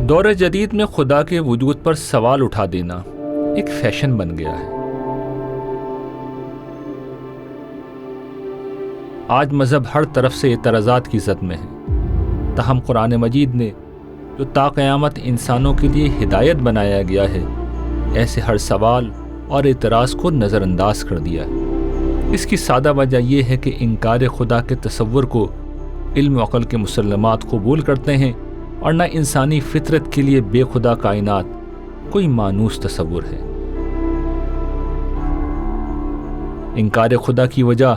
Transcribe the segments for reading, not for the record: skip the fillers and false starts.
دور جدید میں خدا کے وجود پر سوال اٹھا دینا ایک فیشن بن گیا ہے۔ آج مذہب ہر طرف سے اعتراضات کی زد میں ہے، تاہم قرآن مجید نے جو تا قیامت انسانوں کے لیے ہدایت بنایا گیا ہے، ایسے ہر سوال اور اعتراض کو نظر انداز کر دیا ہے۔ اس کی سادہ وجہ یہ ہے کہ انکار خدا کے تصور کو علم و عقل کے مسلمات قبول کرتے ہیں، اور نہ انسانی فطرت کے لیے بے خدا کائنات کوئی مانوس تصور ہے۔ انکار خدا کی وجہ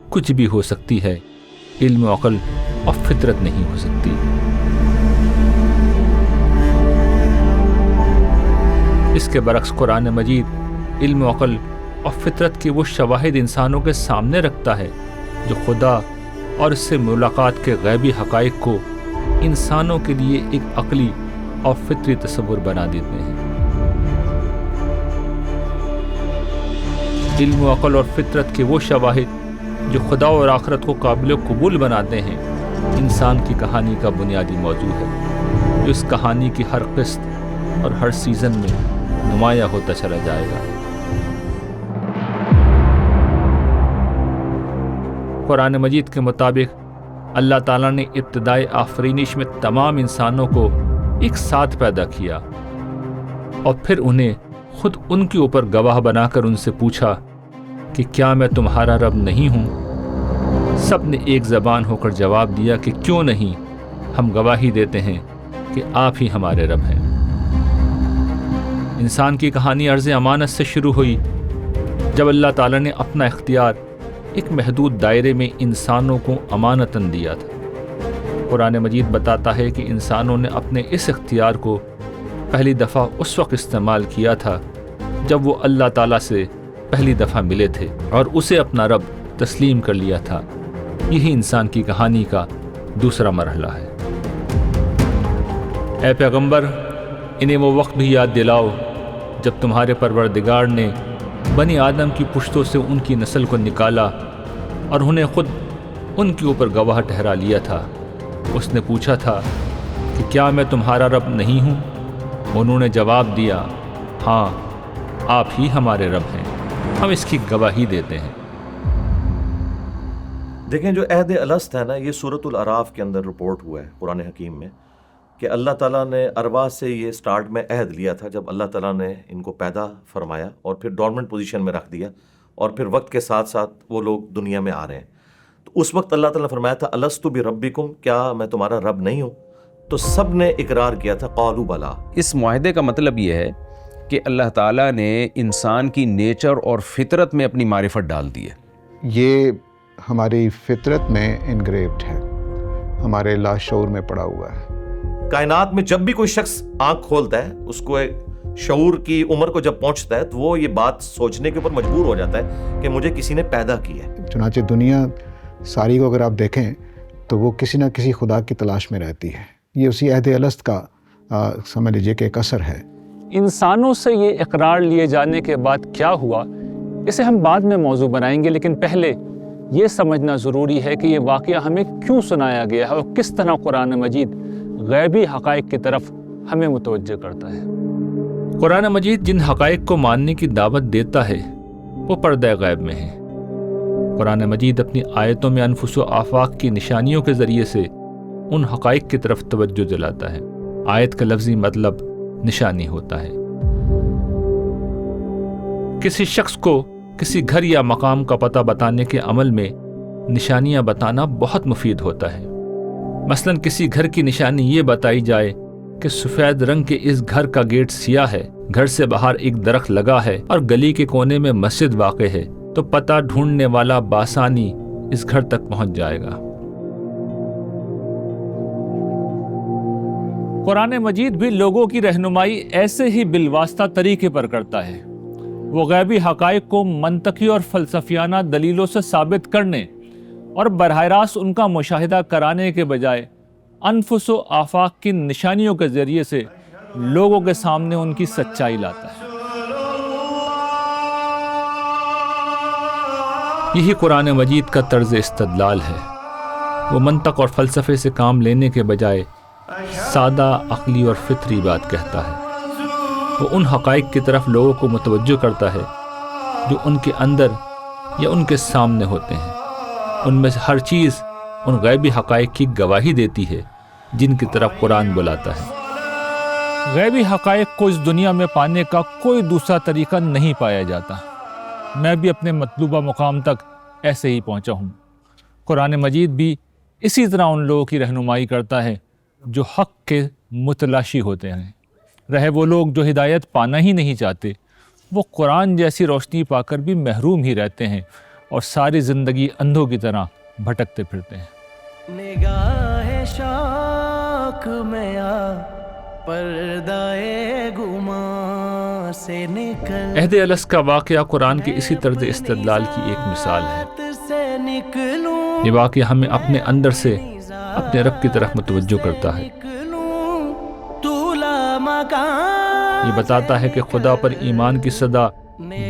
کچھ بھی ہو سکتی ہے، علم و عقل اور فطرت نہیں ہو سکتی۔ اس کے برعکس قرآن مجید علم و عقل اور فطرت کے وہ شواہد انسانوں کے سامنے رکھتا ہے جو خدا اور اس سے ملاقات کے غیبی حقائق کو انسانوں کے لیے ایک عقلی اور فطری تصور بنا دیتے ہیں۔ علم و عقل اور فطرت کے وہ شواہد جو خدا اور آخرت کو قابل قبول بناتے ہیں، انسان کی کہانی کا بنیادی موضوع ہے، جو اس کہانی کی ہر قسط اور ہر سیزن میں نمایاں ہوتا چلا جائے گا۔ قرآن مجید کے مطابق اللہ تعالیٰ نے ابتدائے آفرینش میں تمام انسانوں کو ایک ساتھ پیدا کیا، اور پھر انہیں خود ان کے اوپر گواہ بنا کر ان سے پوچھا کہ کیا میں تمہارا رب نہیں ہوں؟ سب نے ایک زبان ہو کر جواب دیا کہ کیوں نہیں، ہم گواہی دیتے ہیں کہ آپ ہی ہمارے رب ہیں۔ انسان کی کہانی عرض امانت سے شروع ہوئی، جب اللہ تعالیٰ نے اپنا اختیار ایک محدود دائرے میں انسانوں کو امانتاً دیا تھا۔ قرآن مجید بتاتا ہے کہ انسانوں نے اپنے اس اختیار کو پہلی دفعہ اس وقت استعمال کیا تھا جب وہ اللہ تعالیٰ سے پہلی دفعہ ملے تھے اور اسے اپنا رب تسلیم کر لیا تھا۔ یہی انسان کی کہانی کا دوسرا مرحلہ ہے۔ اے پیغمبر، انہیں وہ وقت بھی یاد دلاؤ جب تمہارے پروردگار نے بنی آدم کی پشتوں سے ان کی نسل کو نکالا اور انہیں خود ان کے اوپر گواہ ٹھہرا لیا تھا۔ اس نے پوچھا تھا کہ کیا میں تمہارا رب نہیں ہوں؟ انہوں نے جواب دیا، ہاں آپ ہی ہمارے رب ہیں، ہم اس کی گواہی دیتے ہیں۔ دیکھیں، جو عہد الست ہے نا، یہ سورۃ الاعراف کے اندر رپورٹ ہوا ہے قرآن حکیم میں کہ اللہ تعالیٰ نے ارواح سے یہ سٹارٹ میں عہد لیا تھا جب اللہ تعالیٰ نے ان کو پیدا فرمایا اور پھر ڈورمنٹ پوزیشن میں رکھ دیا، اور پھر وقت کے ساتھ ساتھ وہ لوگ دنیا میں آ رہے ہیں۔ تو اس وقت اللہ تعالیٰ نے فرمایا تھا الستُ بربکم، کیا میں تمہارا رب نہیں ہوں؟ تو سب نے اقرار کیا تھا، قالوا بلا۔ اس معاہدے کا مطلب یہ ہے کہ اللہ تعالیٰ نے انسان کی نیچر اور فطرت میں اپنی معرفت ڈال دی ہے۔ یہ ہماری فطرت میں انگریوڈ ہے، ہمارے لاشعور میں پڑا ہوا ہے۔ کائنات میں جب بھی کوئی شخص آنکھ کھولتا ہے، اس کو ایک شعور کی عمر کو جب پہنچتا ہے تو وہ یہ بات سوچنے کے اوپر مجبور ہو جاتا ہے کہ مجھے کسی نے پیدا کیا ہے۔ چنانچہ دنیا ساری کو اگر آپ دیکھیں تو وہ کسی نہ کسی خدا کی تلاش میں رہتی ہے۔ یہ اسی عہد الست کا سمجھ لیجیے کہ ایک اثر ہے۔ انسانوں سے یہ اقرار لیے جانے کے بعد کیا ہوا، اسے ہم بعد میں موضوع بنائیں گے، لیکن پہلے یہ سمجھنا ضروری ہے کہ یہ واقعہ ہمیں کیوں سنایا گیا ہے اور کس طرح قرآن مجید غیبی حقائق کی طرف ہمیں متوجہ کرتا ہے۔ قرآن مجید جن حقائق کو ماننے کی دعوت دیتا ہے وہ پردہ غیب میں ہے۔ قرآن مجید اپنی آیتوں میں انفس و آفاق کی نشانیوں کے ذریعے سے ان حقائق کی طرف توجہ دلاتا ہے۔ آیت کا لفظی مطلب نشانی ہوتا ہے۔ کسی شخص کو کسی گھر یا مقام کا پتہ بتانے کے عمل میں نشانیاں بتانا بہت مفید ہوتا ہے۔ مثلا کسی گھر کی نشانی یہ بتائی جائے کہ سفید رنگ کے اس گھر کا گیٹ سیاہ ہے، گھر سے باہر ایک درخت لگا ہے اور گلی کے کونے میں مسجد واقع ہے، تو پتہ ڈھونڈنے والا بآسانی اس گھر تک پہنچ جائے گا۔ قرآن مجید بھی لوگوں کی رہنمائی ایسے ہی بالواسطہ طریقے پر کرتا ہے۔ وہ غیبی حقائق کو منطقی اور فلسفیانہ دلیلوں سے ثابت کرنے اور براہ راست ان کا مشاہدہ کرانے کے بجائے انفس و آفاق کی نشانیوں کے ذریعے سے لوگوں کے سامنے ان کی سچائی لاتا ہے۔ یہی قرآن مجید کا طرز استدلال ہے۔ وہ منطق اور فلسفے سے کام لینے کے بجائے سادہ عقلی اور فطری بات کہتا ہے۔ وہ ان حقائق کی طرف لوگوں کو متوجہ کرتا ہے جو ان کے اندر یا ان کے سامنے ہوتے ہیں۔ ان میں سے ہر چیز ان غیبی حقائق کی گواہی دیتی ہے جن کی طرف قرآن بلاتا ہے۔ غیبی حقائق کو اس دنیا میں پانے کا کوئی دوسرا طریقہ نہیں پایا جاتا۔ میں بھی اپنے مطلوبہ مقام تک ایسے ہی پہنچا ہوں۔ قرآن مجید بھی اسی طرح ان لوگوں کی رہنمائی کرتا ہے جو حق کے متلاشی ہوتے ہیں۔ رہے وہ لوگ جو ہدایت پانا ہی نہیں چاہتے، وہ قرآن جیسی روشنی پا کر بھی محروم ہی رہتے ہیں اور ساری زندگی اندھوں کی طرح بھٹکتے پھرتے ہیں۔ نگاہ شوق میں آ پردائے گماں سے نکل۔ عہد الست کا واقعہ قرآن کے اسی طرز استدلال کی ایک مثال ہے۔ یہ واقعہ ہمیں اپنے اندر سے اپنے رب کی طرف متوجہ کرتا ہے۔ یہ بتاتا ہے کہ خدا پر ایمان کی صدا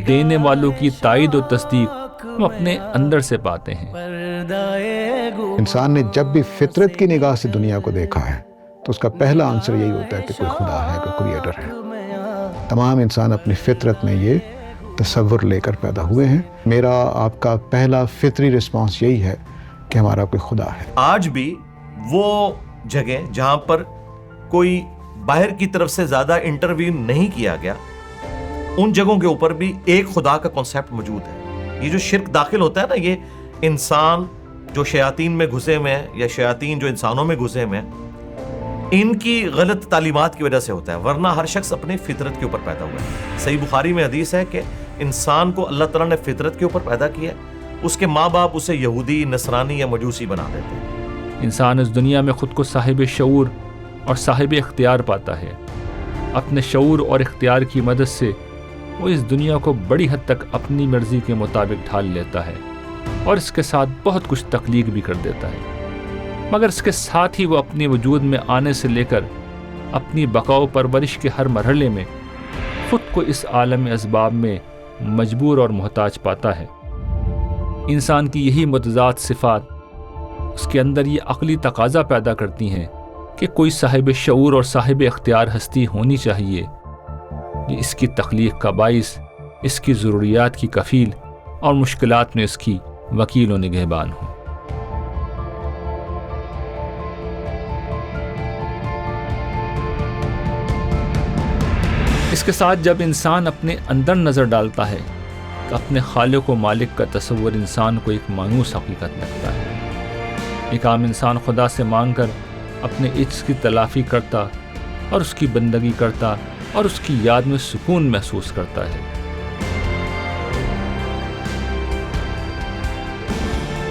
دینے والوں کی تائید و تصدیق ہم اپنے اندر سے پاتے ہیں۔ انسان نے جب بھی فطرت کی نگاہ سے دنیا کو دیکھا ہے تو اس کا پہلا آنسر یہی ہوتا ہے کہ کوئی خدا ہے، کوئی کریٹر ہے۔ تمام انسان اپنی فطرت میں یہ تصور لے کر پیدا ہوئے ہیں۔ میرا آپ کا پہلا فطری رسپانس یہی ہے کہ ہمارا کوئی خدا ہے۔ آج بھی وہ جگہ جہاں پر کوئی باہر کی طرف سے زیادہ انٹرویو نہیں کیا گیا، ان جگہوں کے اوپر بھی ایک خدا کا کنسیپٹ موجود ہے۔ یہ جو شرک داخل ہوتا ہے نا، یہ انسان جو شیاطین میں گھسے ہوئے ہیں یا شیاطین جو انسانوں میں گھسے ہوئے ہیں، ان کی غلط تعلیمات کی وجہ سے ہوتا ہے، ورنہ ہر شخص اپنے فطرت کے اوپر پیدا ہوا ہے۔ صحیح بخاری میں حدیث ہے کہ انسان کو اللہ تعالیٰ نے فطرت کے اوپر پیدا کیا ہے، اس کے ماں باپ اسے یہودی، نصرانی یا مجوسی بنا دیتے ہیں۔ انسان اس دنیا میں خود کو صاحب شعور اور صاحب اختیار پاتا ہے۔ اپنے شعور اور اختیار کی مدد سے وہ اس دنیا کو بڑی حد تک اپنی مرضی کے مطابق ڈھال لیتا ہے اور اس کے ساتھ بہت کچھ تخلیق بھی کر دیتا ہے، مگر اس کے ساتھ ہی وہ اپنے وجود میں آنے سے لے کر اپنی بقا و پرورش کے ہر مرحلے میں خود کو اس عالم اسباب میں مجبور اور محتاج پاتا ہے۔ انسان کی یہی متضاد صفات اس کے اندر یہ عقلی تقاضا پیدا کرتی ہیں کہ کوئی صاحب شعور اور صاحب اختیار ہستی ہونی چاہیے جو اس کی تخلیق کا باعث، اس کی ضروریات کی کفیل اور مشکلات میں اس کی وکیل و نگہبان ہو۔ اس کے ساتھ جب انسان اپنے اندر نظر ڈالتا ہے تو اپنے خالق و مالک کا تصور انسان کو ایک مانوس حقیقت لگتا ہے۔ ایک عام انسان خدا سے مانگ کر اپنے عجز کی تلافی کرتا اور اس کی بندگی کرتا اور اس کی یاد میں سکون محسوس کرتا ہے۔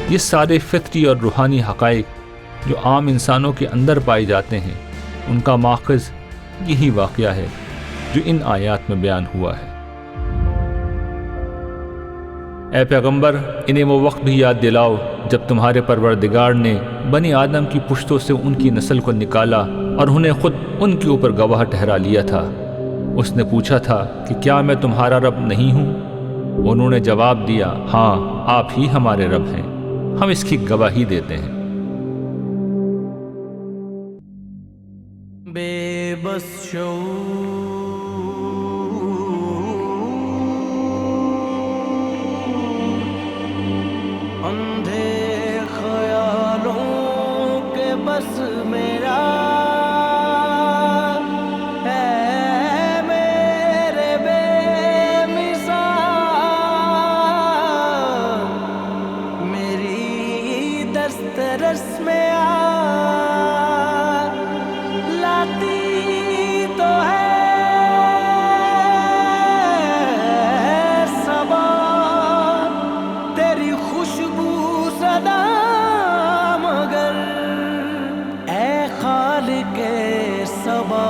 یہ سارے فطری اور روحانی حقائق جو عام انسانوں کے اندر پائے جاتے ہیں، ان کا ماخذ یہی واقعہ ہے جو ان آیات میں بیان ہوا ہے۔ اے پیغمبر، انہیں وہ وقت بھی یاد دلاؤ جب تمہارے پروردگار نے بنی آدم کی پشتوں سے ان کی نسل کو نکالا اور انہیں خود ان کے اوپر گواہ ٹھہرا لیا تھا۔ اس نے پوچھا تھا کہ کیا میں تمہارا رب نہیں ہوں؟ انہوں نے جواب دیا، ہاں آپ ہی ہمارے رب ہیں، ہم اس کی گواہی دیتے ہیں۔ بے بس شعور اندھے خیالوں کے بس میرا ہے، میرے بے مثال میری دسترس میں لاتی تو ہے صبا تیری خوشبو صدا، مگر اے خالق صبا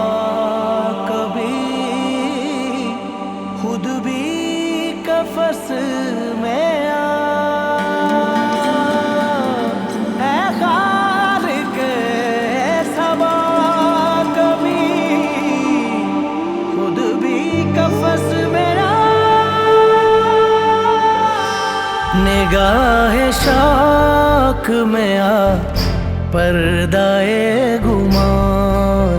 کبھی خود بھی قفس میں آ، اے خالق صبا کبھی خود بھی قفس میں آ۔ نگاہ شوق میں آ پردائے گماں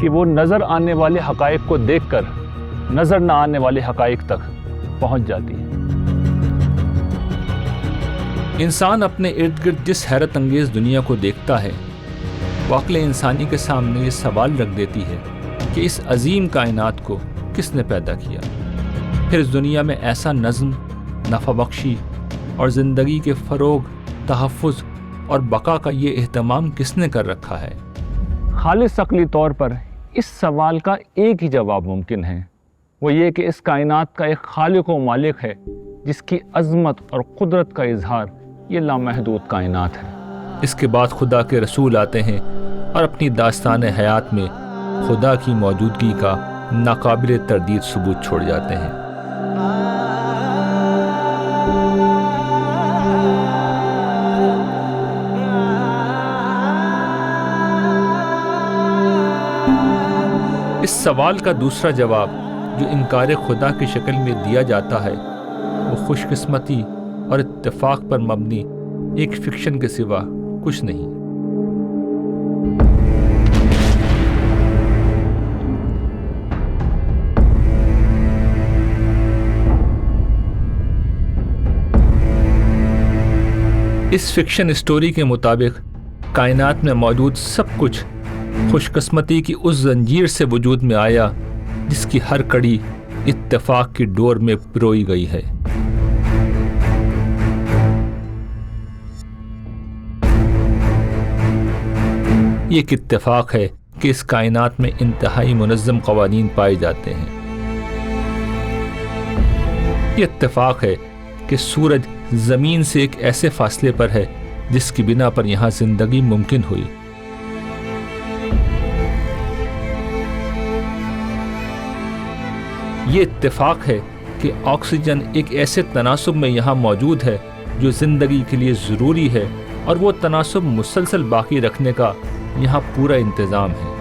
کہ وہ نظر آنے والے حقائق کو دیکھ کر نظر نہ آنے والے حقائق تک پہنچ جاتی ہے۔ انسان اپنے ارد گرد جس حیرت انگیز دنیا کو دیکھتا ہے، وہ عقل انسانی کے سامنے یہ سوال رکھ دیتی ہے کہ اس عظیم کائنات کو کس نے پیدا کیا؟ پھر اس دنیا میں ایسا نظم، نفع بخشی اور زندگی کے فروغ، تحفظ اور بقا کا یہ اہتمام کس نے کر رکھا ہے؟ خالص عقلی طور پر اس سوال کا ایک ہی جواب ممکن ہے، وہ یہ کہ اس کائنات کا ایک خالق و مالک ہے جس کی عظمت اور قدرت کا اظہار یہ لامحدود کائنات ہے۔ اس کے بعد خدا کے رسول آتے ہیں اور اپنی داستان حیات میں خدا کی موجودگی کا ناقابل تردید ثبوت چھوڑ جاتے ہیں۔ اس سوال کا دوسرا جواب جو انکار خدا کی شکل میں دیا جاتا ہے، وہ خوش قسمتی اور اتفاق پر مبنی ایک فکشن کے سوا کچھ نہیں۔ اس فکشن اسٹوری کے مطابق کائنات میں موجود سب کچھ خوش قسمتی کی اس زنجیر سے وجود میں آیا جس کی ہر کڑی اتفاق کی ڈور میں پروئی گئی ہے۔ یہ ایک اتفاق ہے کہ اس کائنات میں انتہائی منظم قوانین پائے جاتے ہیں۔ یہ اتفاق ہے کہ سورج زمین سے ایک ایسے فاصلے پر ہے جس کی بنا پر یہاں زندگی ممکن ہوئی۔ یہ اتفاق ہے کہ آکسیجن ایک ایسے تناسب میں یہاں موجود ہے جو زندگی کے لیے ضروری ہے، اور وہ تناسب مسلسل باقی رکھنے کا یہاں پورا انتظام ہے۔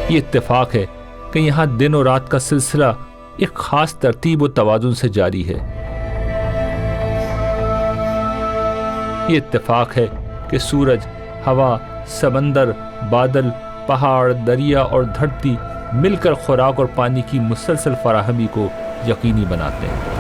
یہ اتفاق ہے کہ یہاں دن و رات کا سلسلہ ایک خاص ترتیب و توازن سے جاری ہے۔ یہ اتفاق ہے کہ سورج، ہوا، سمندر، بادل، پہاڑ، دریا اور دھرتی مل کر خوراک اور پانی کی مسلسل فراہمی کو یقینی بناتے ہیں۔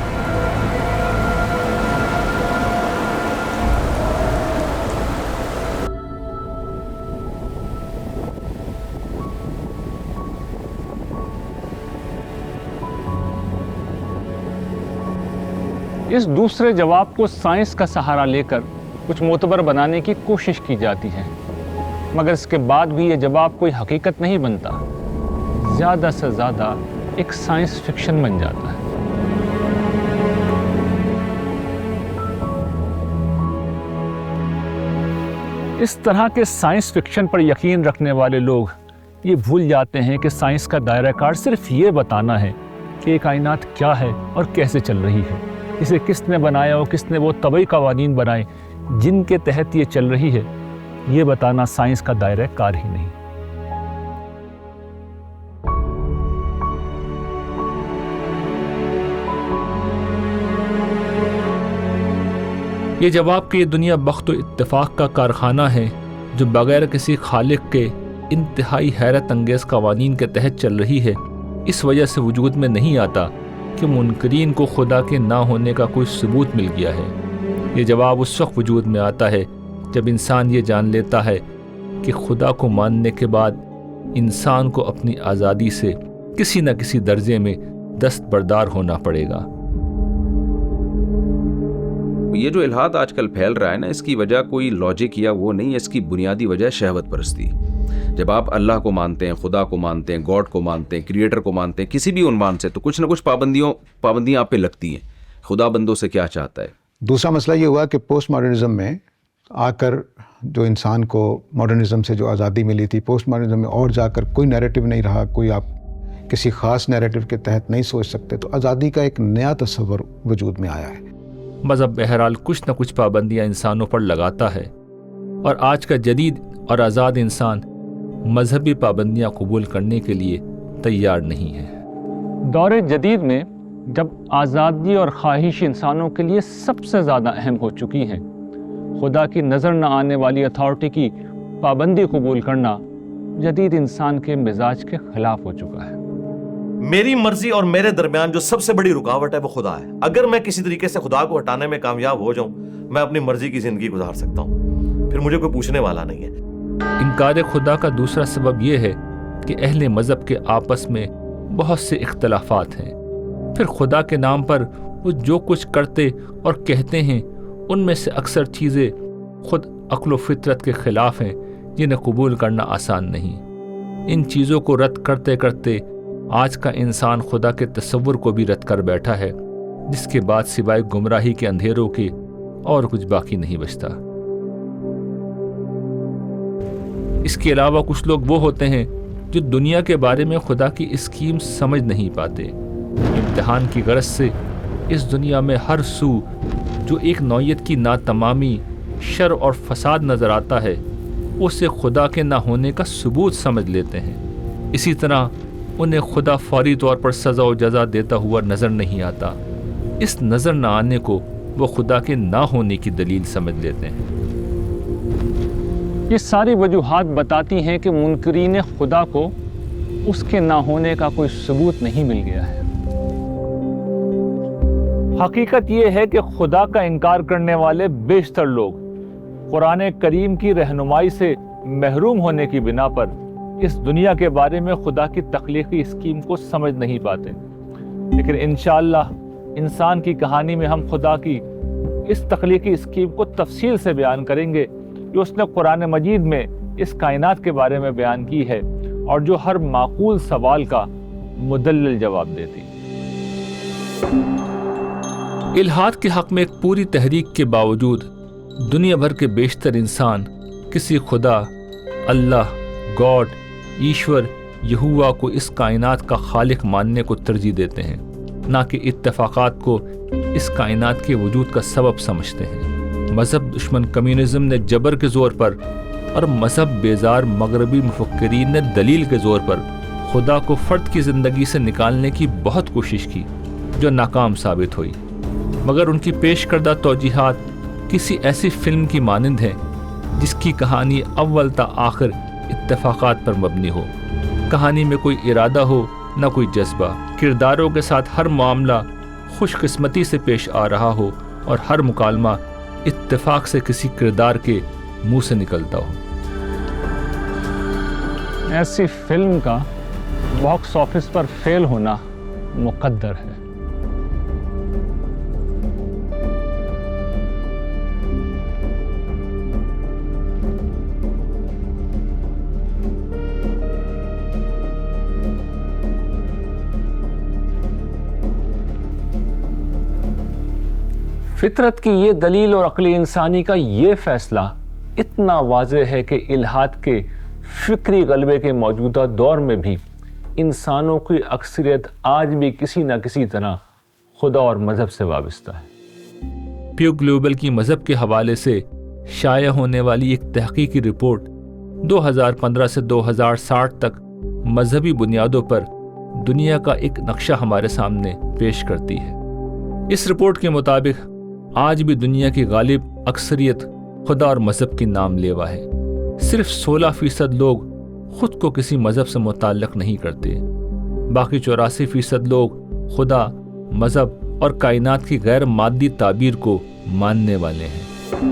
اس دوسرے جواب کو سائنس کا سہارا لے کر کچھ معتبر بنانے کی کوشش کی جاتی ہے، مگر اس کے بعد بھی یہ جواب کوئی حقیقت نہیں بنتا، زیادہ سے زیادہ ایک سائنس فکشن بن جاتا ہے۔ اس طرح کے سائنس فکشن پر یقین رکھنے والے لوگ یہ بھول جاتے ہیں کہ سائنس کا دائرہ کار صرف یہ بتانا ہے کہ یہ کائنات کیا ہے اور کیسے چل رہی ہے، اسے کس نے بنایا اور کس نے وہ طبعی قوانین بنائے جن کے تحت یہ چل رہی ہے۔ یہ بتانا سائنس کا دائرہ کار ہی نہیں۔ یہ جواب کہ یہ دنیا بخت و اتفاق کا کارخانہ ہے جو بغیر کسی خالق کے انتہائی حیرت انگیز قوانین کے تحت چل رہی ہے، اس وجہ سے وجود میں نہیں آتا کہ منکرین کو خدا کے نہ ہونے کا کوئی ثبوت مل گیا ہے۔ یہ جواب اس وقت وجود میں آتا ہے جب انسان یہ جان لیتا ہے کہ خدا کو ماننے کے بعد انسان کو اپنی آزادی سے کسی نہ کسی درجے میں دستبردار ہونا پڑے گا۔ یہ جو الحاد آج کل پھیل رہا ہے نا، اس کی وجہ کوئی لاجک یا وہ نہیں ہے، اس کی بنیادی وجہ شہوت پرستی۔ جب آپ اللہ کو مانتے ہیں، خدا کو مانتے ہیں، گاڈ کو مانتے ہیں، کریٹر کو مانتے ہیں، کسی بھی عنوان سے، تو کچھ نہ کچھ پابندیاں آپ پہ لگتی ہیں۔ خدا بندوں سے کیا چاہتا ہے؟ دوسرا مسئلہ یہ ہوا کہ پوسٹ ماڈرنزم میں آ کر جو انسان کو ماڈرنزم سے جو آزادی ملی تھی، پوسٹ ماڈرنزم میں اور جا کر کوئی نیریٹو نہیں رہا، کوئی آپ کسی خاص نیریٹو کے تحت نہیں سوچ سکتے، تو آزادی کا ایک نیا تصور وجود میں آیا ہے۔ مذہب بہرحال کچھ نہ کچھ پابندیاں انسانوں پر لگاتا ہے، اور آج کا جدید اور آزاد انسان مذہبی پابندیاں قبول کرنے کے لیے تیار نہیں ہے۔ دور جدید میں جب آزادی اور خواہش انسانوں کے لیے سب سے زیادہ اہم ہو چکی ہیں، خدا کی نظر نہ آنے والی اتھارٹی کی پابندی قبول کرنا جدید انسان کے مزاج کے خلاف ہو چکا ہے۔ میری مرضی اور میرے درمیان جو سب سے بڑی رکاوٹ ہے وہ خدا ہے۔ اگر میں کسی طریقے سے خدا کو ہٹانے میں کامیاب ہو جاؤں، میں اپنی مرضی کی زندگی گزار سکتا ہوں، پھر مجھے کوئی پوچھنے والا نہیں ہے۔ انکار خدا کا دوسرا سبب یہ ہے کہ اہل مذہب کے آپس میں بہت سے اختلافات ہیں، پھر خدا کے نام پر وہ جو کچھ کرتے اور کہتے ہیں ان میں سے اکثر چیزیں خود عقل و فطرت کے خلاف ہیں، جنہیں قبول کرنا آسان نہیں۔ ان چیزوں کو رد کرتے کرتے آج کا انسان خدا کے تصور کو بھی رد کر بیٹھا ہے، جس کے بعد سوائے گمراہی کے اندھیروں کے اور کچھ باقی نہیں بچتا۔ اس کے علاوہ کچھ لوگ وہ ہوتے ہیں جو دنیا کے بارے میں خدا کی اسکیم سمجھ نہیں پاتے۔ امتحان کی غرض سے اس دنیا میں ہر سو جو ایک نوعیت کی ناتمامی، شر اور فساد نظر آتا ہے، اسے خدا کے نہ ہونے کا ثبوت سمجھ لیتے ہیں۔ اسی طرح انہیں خدا فوری طور پر سزا و جزا دیتا ہوا نظر نہیں آتا۔ اس نظر نہ آنے کو وہ خدا کے نہ ہونے کی دلیل سمجھ لیتے ہیں۔ یہ ساری وجوہات بتاتی ہیں کہ منکرین خدا کو اس کے نہ ہونے کا کوئی ثبوت نہیں مل گیا ہے۔ حقیقت یہ ہے کہ خدا کا انکار کرنے والے بیشتر لوگ قرآن کریم کی رہنمائی سے محروم ہونے کی بنا پر اس دنیا کے بارے میں خدا کی تخلیقی اسکیم کو سمجھ نہیں پاتے، لیکن انشاءاللہ انسان کی کہانی میں ہم خدا کی اس تخلیقی اسکیم کو تفصیل سے بیان کریں گے جو اس نے قرآن مجید میں اس کائنات کے بارے میں بیان کی ہے اور جو ہر معقول سوال کا مدلل جواب دیتی۔ الحاد کے حق میں ایک پوری تحریک کے باوجود دنیا بھر کے بیشتر انسان کسی خدا، اللہ، گاڈ، ایشور، یہوہ کو اس کائنات کا خالق ماننے کو ترجیح دیتے ہیں، نہ کہ اتفاقات کو اس کائنات کے وجود کا سبب سمجھتے ہیں۔ مذہب دشمن کمیونزم نے جبر کے زور پر اور مذہب بیزار مغربی مفکرین نے دلیل کے زور پر خدا کو فرد کی زندگی سے نکالنے کی بہت کوشش کی، جو ناکام ثابت ہوئی، مگر ان کی پیش کردہ توجیہات کسی ایسی فلم کی مانند ہے جس کی کہانی اول تا آخر اتفاقات پر مبنی ہو۔ کہانی میں کوئی ارادہ ہو نہ کوئی جذبہ، کرداروں کے ساتھ ہر معاملہ خوش قسمتی سے پیش آ رہا ہو اور ہر مکالمہ اتفاق سے کسی کردار کے منہ سے نکلتا ہو۔ ایسی فلم کا باکس آفس پر فیل ہونا مقدر ہے۔ فطرت کی یہ دلیل اور عقل انسانی کا یہ فیصلہ اتنا واضح ہے کہ الحاد کے فکری غلبے کے موجودہ دور میں بھی انسانوں کی اکثریت آج بھی کسی نہ کسی طرح خدا اور مذہب سے وابستہ ہے۔ پیو گلوبل کی مذہب کے حوالے سے شائع ہونے والی ایک تحقیقی رپورٹ 2015 سے 2060 تک مذہبی بنیادوں پر دنیا کا ایک نقشہ ہمارے سامنے پیش کرتی ہے۔ اس رپورٹ کے مطابق آج بھی دنیا کی غالب اکثریت خدا اور مذہب کی نام لیوا ہے۔ صرف 16% لوگ خود کو کسی مذہب سے متعلق نہیں کرتے، باقی 84% لوگ خدا، مذہب اور کائنات کی غیر مادی تعبیر کو ماننے والے ہیں۔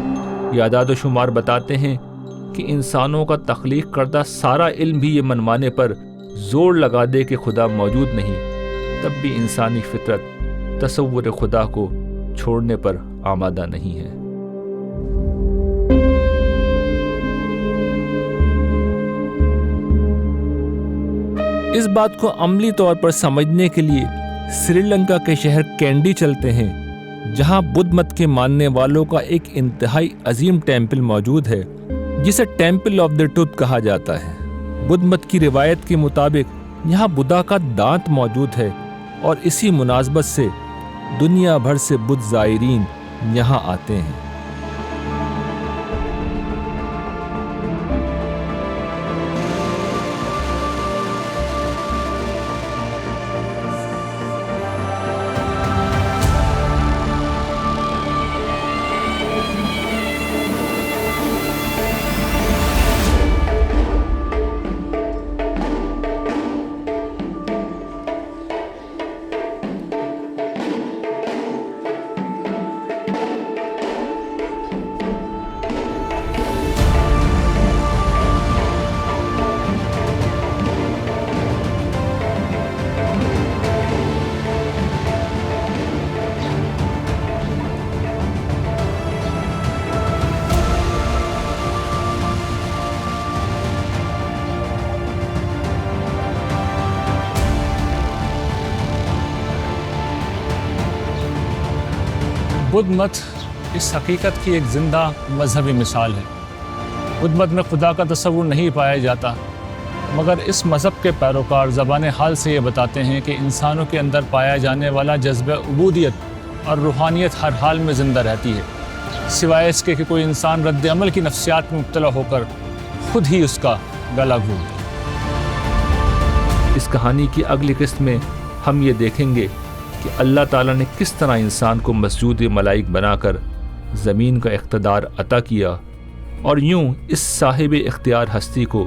یہ اعداد و شمار بتاتے ہیں کہ انسانوں کا تخلیق کردہ سارا علم بھی یہ منوانے پر زور لگا دے کہ خدا موجود نہیں، تب بھی انسانی فطرت تصور خدا کو چھوڑنے پر آمادہ نہیں ہے۔ اس بات کو عملی طور پر سمجھنے کے لیے سری لنکا کے شہر کینڈی چلتے ہیں، جہاں بدھ مت کے ماننے والوں کا ایک انتہائی عظیم ٹیمپل موجود ہے جسے ٹیمپل آف دی ٹوتھ کہا جاتا ہے۔ بدھ مت کی روایت کے مطابق یہاں بدھا کا دانت موجود ہے اور اسی مناسبت سے دنیا بھر سے بدھ زائرین یہاں آتے ہیں۔ بدھ مت اس حقیقت کی ایک زندہ مذہبی مثال ہے۔ بدھ مت میں خدا کا تصور نہیں پایا جاتا، مگر اس مذہب کے پیروکار زبان حال سے یہ بتاتے ہیں کہ انسانوں کے اندر پایا جانے والا جذبہ عبودیت اور روحانیت ہر حال میں زندہ رہتی ہے، سوائے اس کے کہ کوئی انسان رد عمل کی نفسیات میں مبتلا ہو کر خود ہی اس کا گلا گھونٹ دے۔ اس کہانی کی اگلی قسط میں ہم یہ دیکھیں گے کہ اللہ تعالیٰ نے کس طرح انسان کو مسجود ملائک بنا کر زمین کا اقتدار عطا کیا اور یوں اس صاحب اختیار ہستی کو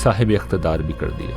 صاحب اقتدار بھی کر دیا۔